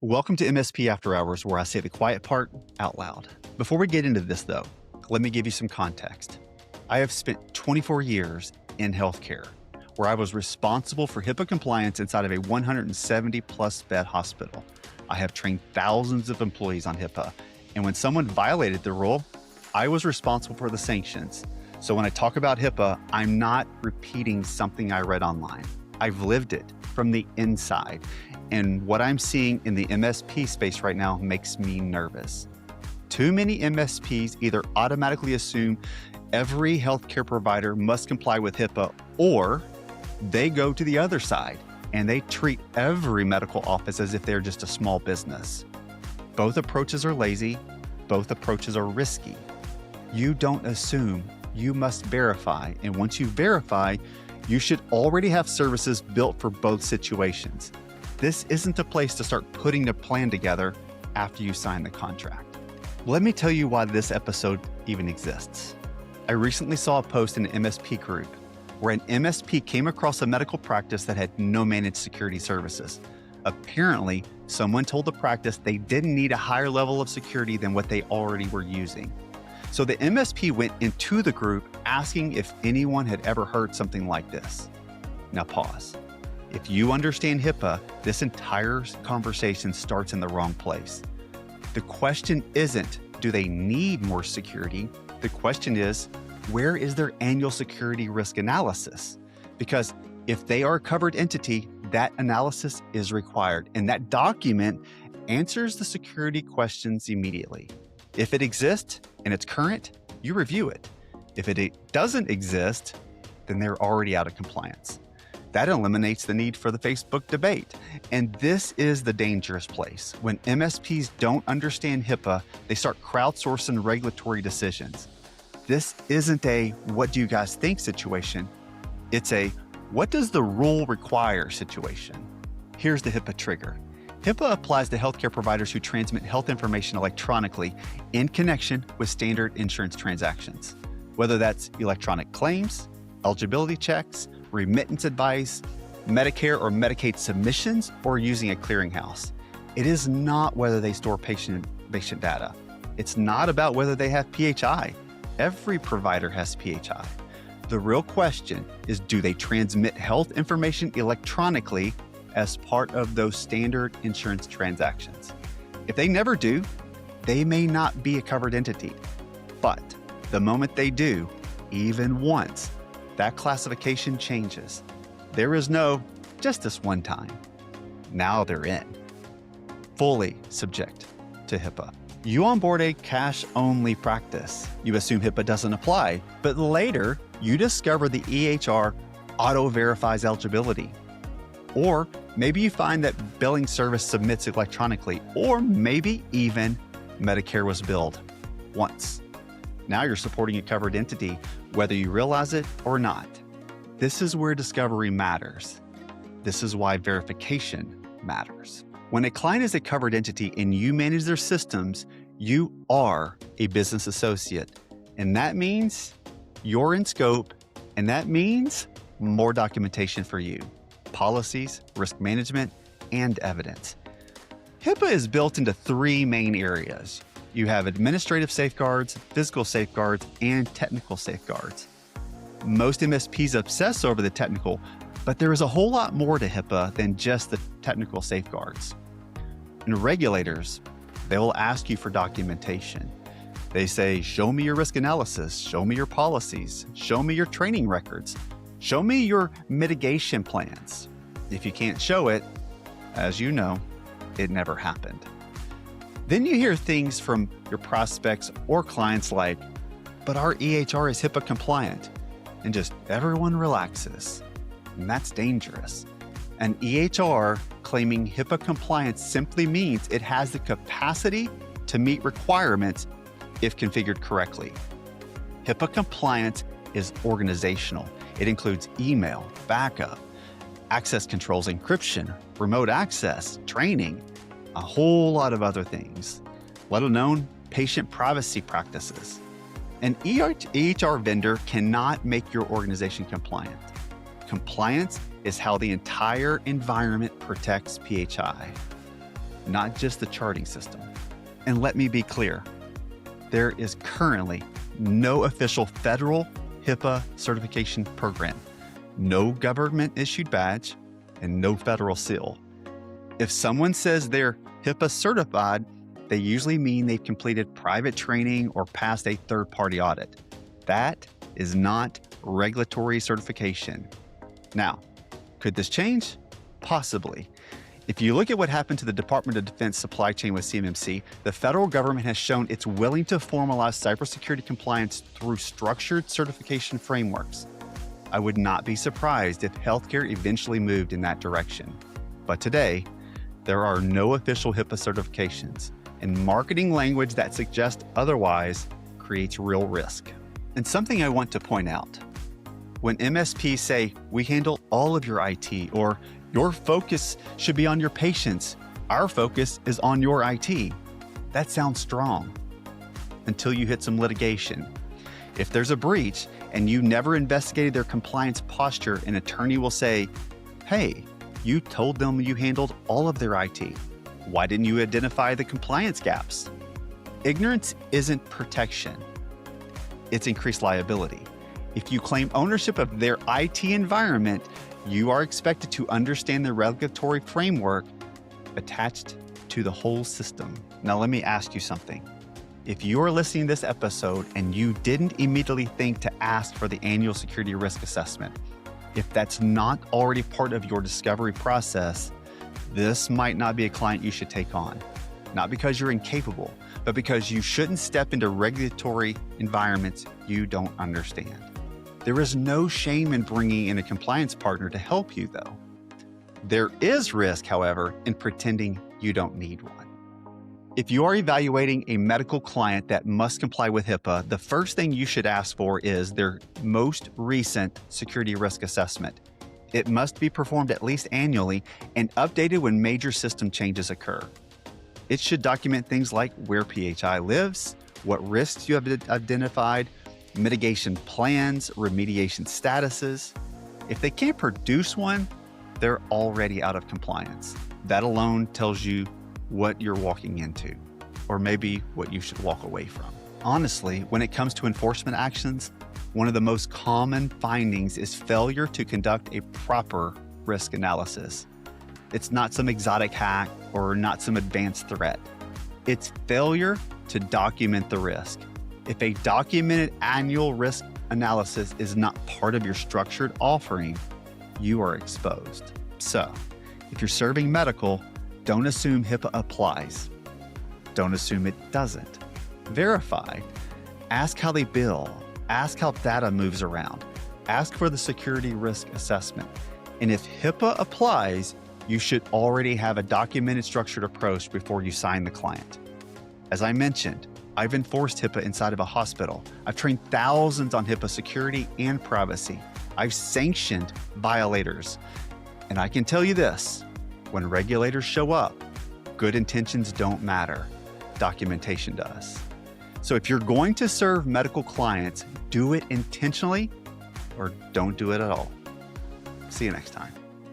Welcome to MSP After Hours, where I say the quiet part out loud. Before we get into this, though, let me give you some context. I have spent 24 years in healthcare, where I was responsible for HIPAA compliance inside of a 170 plus bed hospital. I have trained thousands of employees on HIPAA, and when someone violated the rule, I was responsible for the sanctions. So when I talk about HIPAA, I'm not repeating something I read online. I've lived it from the inside. And what I'm seeing in the MSP space right now makes me nervous. Too many MSPs either automatically assume every healthcare provider must comply with HIPAA, or they go to the other side and they treat every medical office as if they're just a small business. Both approaches are lazy. Both approaches are risky. You don't assume, you must verify. And once you verify, you should already have services built for both situations. This isn't a place to start putting a plan together after you sign the contract. Let me tell you why this episode even exists. I recently saw a post in an MSP group where an MSP came across a medical practice that had no managed security services. Apparently, someone told the practice they didn't need a higher level of security than what they already were using. So the MSP went into the group asking if anyone had ever heard something like this. Now pause. If you understand HIPAA, this entire conversation starts in the wrong place. The question isn't, do they need more security? The question is, where is their annual security risk analysis? Because if they are a covered entity, that analysis is required, and that document answers the security questions immediately. If it exists and it's current, you review it. If it doesn't exist, then they're already out of compliance. That eliminates the need for the Facebook debate. And this is the dangerous place. When MSPs don't understand HIPAA, they start crowdsourcing regulatory decisions. This isn't a what do you guys think situation. It's a what does the rule require situation. Here's the HIPAA trigger. HIPAA applies to healthcare providers who transmit health information electronically in connection with standard insurance transactions, whether that's electronic claims, eligibility checks, remittance advice, Medicare or Medicaid submissions, or using a clearinghouse. It is not whether they store patient data. It's not about whether they have PHI. Every provider has PHI. The real question is, do they transmit health information electronically as part of those standard insurance transactions? If they never do, they may not be a covered entity. But the moment they do, even once, that classification changes. There is no, just this one time. Now they're in. Fully subject to HIPAA. You onboard a cash-only practice. You assume HIPAA doesn't apply, but later you discover the EHR auto-verifies eligibility. Or maybe you find that billing service submits electronically, or maybe even Medicare was billed once. Now you're supporting a covered entity, whether you realize it or not. This is where discovery matters. This is why verification matters. When a client is a covered entity and you manage their systems, you are a business associate. And that means you're in scope, and that means more documentation for you. Policies, risk management, and evidence. HIPAA is built into three main areas. You have administrative safeguards, physical safeguards, and technical safeguards. Most MSPs obsess over the technical, but there is a whole lot more to HIPAA than just the technical safeguards. And regulators, they will ask you for documentation. They say, show me your risk analysis, show me your policies, show me your training records, show me your mitigation plans. If you can't show it, as you know, it never happened. Then you hear things from your prospects or clients like, but our EHR is HIPAA compliant, and just everyone relaxes. And that's dangerous. An EHR claiming HIPAA compliance simply means it has the capacity to meet requirements if configured correctly. HIPAA compliance is organizational. It includes email, backup, access controls, encryption, remote access, training, a whole lot of other things, let alone patient privacy practices. An EHR vendor cannot make your organization compliant. Compliance is how the entire environment protects PHI. not just the charting system. And let me be clear, there is currently no official federal HIPAA certification program, no government-issued badge, and no federal seal. If someone says they're HIPAA certified, they usually mean they've completed private training or passed a third-party audit. That is not regulatory certification. Now, could this change? Possibly. If you look at what happened to the Department of Defense supply chain with CMMC, the federal government has shown it's willing to formalize cybersecurity compliance through structured certification frameworks. I would not be surprised if healthcare eventually moved in that direction. But today, there are no official HIPAA certifications, and marketing language that suggests otherwise creates real risk. And something I want to point out, when MSPs say, we handle all of your IT, or your focus should be on your patients, our focus is on your IT, that sounds strong until you hit some litigation. If there's a breach and you never investigated their compliance posture, an attorney will say, hey, you told them you handled all of their IT. Why didn't you identify the compliance gaps? Ignorance isn't protection. It's increased liability. If you claim ownership of their IT environment, you are expected to understand the regulatory framework attached to the whole system. Now, let me ask you something. If you are listening to this episode and you didn't immediately think to ask for the annual security risk assessment, if that's not already part of your discovery process, this might not be a client you should take on. Not because you're incapable, but because you shouldn't step into regulatory environments you don't understand. There is no shame in bringing in a compliance partner to help you, though. There is risk, however, in pretending you don't need one. If you are evaluating a medical client that must comply with HIPAA, the first thing you should ask for is their most recent security risk assessment. It must be performed at least annually and updated when major system changes occur. It should document things like where PHI lives, what risks you have identified, mitigation plans, remediation statuses. If they can't produce one, they're already out of compliance. That alone tells you what you're walking into, or maybe what you should walk away from. Honestly, when it comes to enforcement actions, one of the most common findings is failure to conduct a proper risk analysis. It's not some exotic hack or not some advanced threat. It's failure to document the risk. If a documented annual risk analysis is not part of your structured offering, you are exposed. So, if you're serving medical, don't assume HIPAA applies. Don't assume it doesn't. Verify. Ask how they bill. Ask how data moves around. Ask for the security risk assessment. And if HIPAA applies, you should already have a documented structured approach before you sign the client. As I mentioned, I've enforced HIPAA inside of a hospital. I've trained thousands on HIPAA security and privacy. I've sanctioned violators. And I can tell you this, when regulators show up, good intentions don't matter. Documentation does. So if you're going to serve medical clients, do it intentionally or don't do it at all. See you next time.